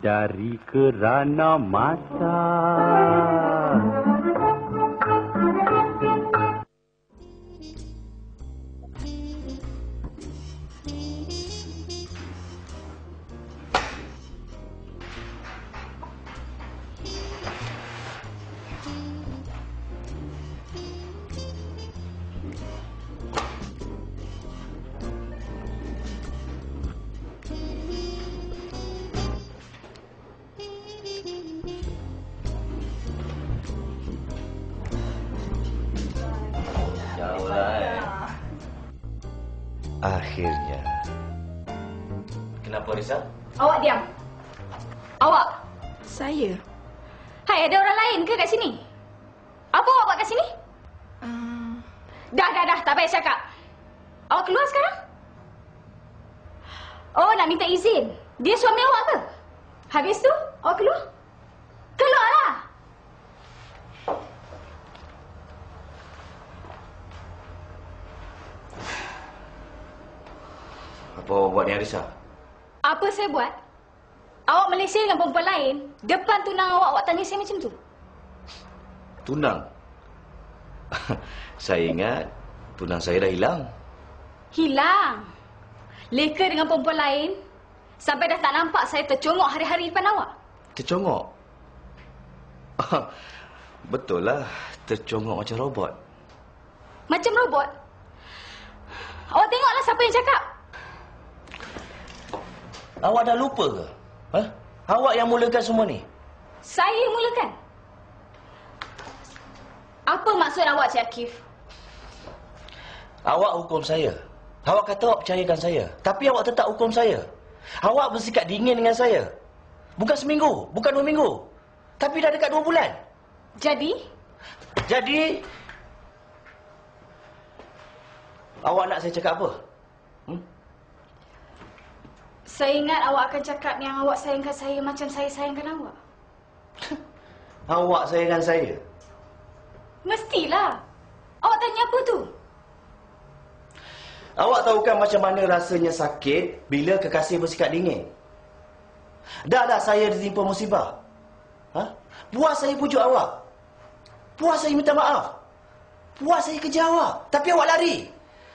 Dari kerana masa. Akhirnya. Kenapa, Risa? Awak diam. Awak. Saya? Hai, ada orang lain ke kat sini? Apa awak buat kat sini? Dah. Tak payah cakap. Awak keluar sekarang? Oh, nak minta izin. Dia suami awak ke? Habis tu, awak keluar? Keluarlah! Apa awak buat ni, Arisa? Apa saya buat? Awak Malaysia dengan perempuan lain, depan tunang awak tanya saya macam tu? Tunang? Saya ingat tunang saya dah hilang. Hilang? Leka dengan perempuan lain, sampai dah tak nampak saya tercongok hari-hari depan awak? Tercongok? Betul lah, tercongok macam robot. Macam robot? Awak tengoklah siapa yang cakap. Awak dah lupa ke? Ha? Awak yang mulakan semua ni? Saya mulakan. Apa maksud awak, Cik Akif? Awak hukum saya. Awak kata awak percayakan saya. Tapi awak tetap hukum saya. Awak bersikap dingin dengan saya. Bukan seminggu, bukan 2 minggu. Tapi dah dekat 2 bulan. Jadi? Awak nak saya cakap apa? Saya ingat awak akan cakap yang awak sayangkan saya macam saya sayangkan awak. Awak sayangkan saya? Mestilah. Awak tanya apa tu? Awak tahu kan macam mana rasanya sakit bila kekasih bersikap dingin? Dah saya ditimpa musibah. Puas saya pujuk awak. Puas saya minta maaf. Puas saya kejar awak. Tapi awak lari.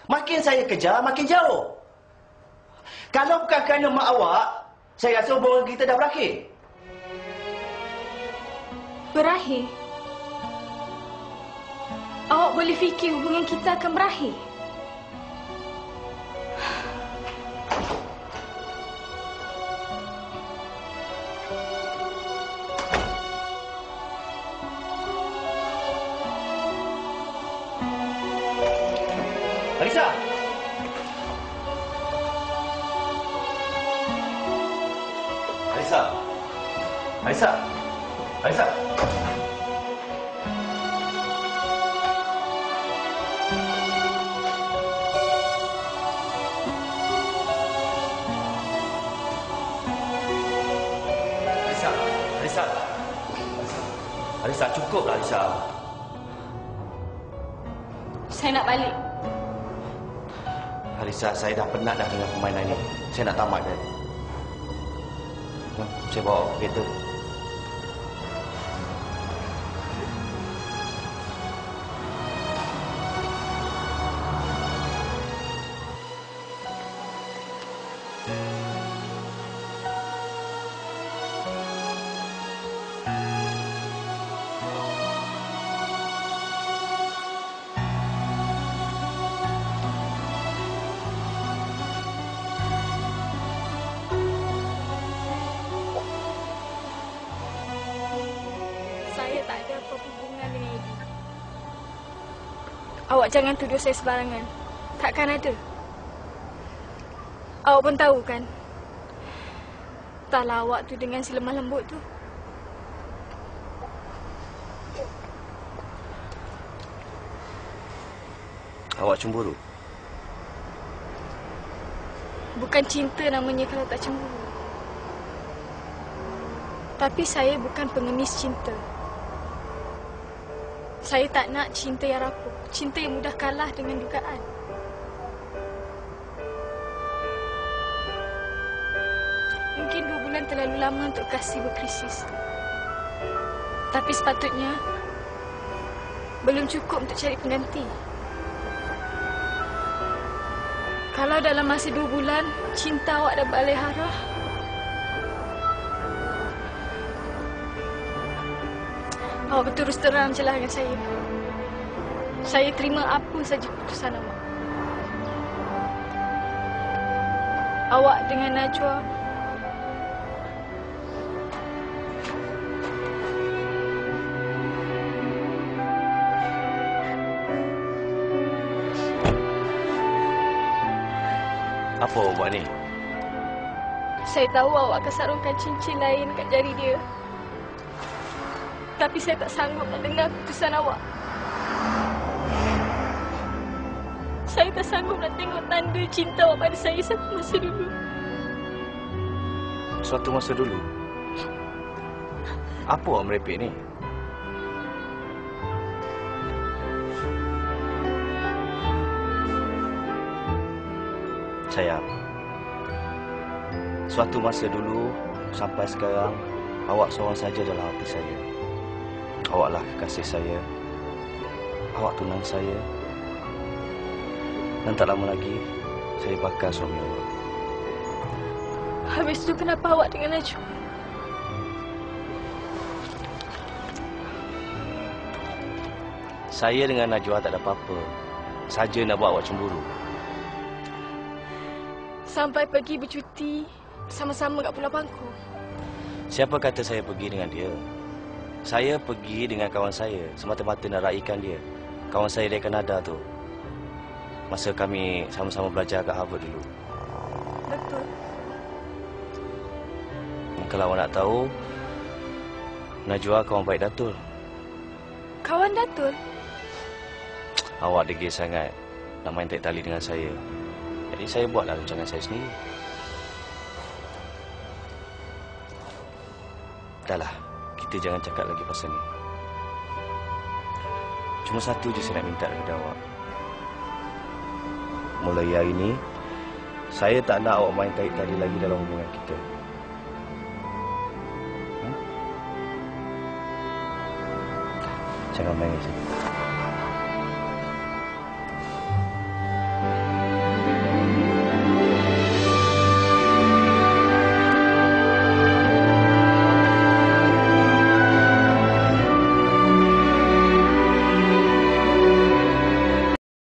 Makin saya kejar, makin jauh. Kalau bukan kerana mak awak, saya rasa hubungan kita dah berakhir. Berakhir? Awak boleh fikir hubungan kita akan berakhir? Arisa! Arisa! Arisa! Arisa, cukuplah Arisa. Saya nak balik. Arisa, saya dah penat dah dengan permainan ini. Saya nak tamat kan. Saya bawa kereta. Saya tak ada apa hubungan dengan Eddie. Awak jangan tuduh saya sembarangan. Takkan ada. Awak pun tahu kan? Entahlah awak tu dengan si lemah lembut tu. Awak cemburu? Bukan cinta namanya kalau tak cemburu. Tapi saya bukan pengemis cinta. Saya tak nak cinta yang rapuh. Cinta yang mudah kalah dengan dugaan. Mungkin 2 bulan bulan terlalu lama untuk kasih berkrisis. Tapi sepatutnya belum cukup untuk cari pengganti. Kalau dalam masa 2 bulan cinta awak dah balik arah, awak berterus terang je lah dengan saya. Saya terima apa saja keputusan awak. Awak dengan Najwa Apa awak buat ni? saya tahu awak akan sarungkan cincin lain kat jari dia. Tapi saya tak sanggup nak dengar keputusan awak. Saya tak sanggup nak tengok tanda cinta awak pada saya satu masa dulu. Suatu masa dulu? Apa awak merepek ni? Sayang, suatu masa dulu sampai sekarang, awak seorang saja dalam hati saya. Awaklah kekasih saya. Awak tunang saya. Dan tak lama lagi, saya bakal suami awak. Habis tu kenapa awak dengan Najwa? Saya dengan Najwa tak ada apa-apa. Saja nak buat awak cemburu. Sampai pergi bercuti sama-sama kat Pulau Bangkok. Siapa kata saya pergi dengan dia? Saya pergi dengan kawan saya semata-mata nak raikan dia. Kawan saya dari Kanada tu. Masa kami sama-sama belajar kat Harvard dulu. Betul. Kalau awak nak tahu, Najwa kawan baik Datul. Kawan Datul? Awak degil sangat nak main tarik tali dengan saya. Jadi saya buatlah rancangan saya sendiri. Dahlah, kita jangan cakap lagi pasal ni. Cuma satu je saya nak minta daripada awak. Mulai hari ini, saya tak nak awak main tarik tali lagi dalam hubungan kita. Jangan main dengan saya.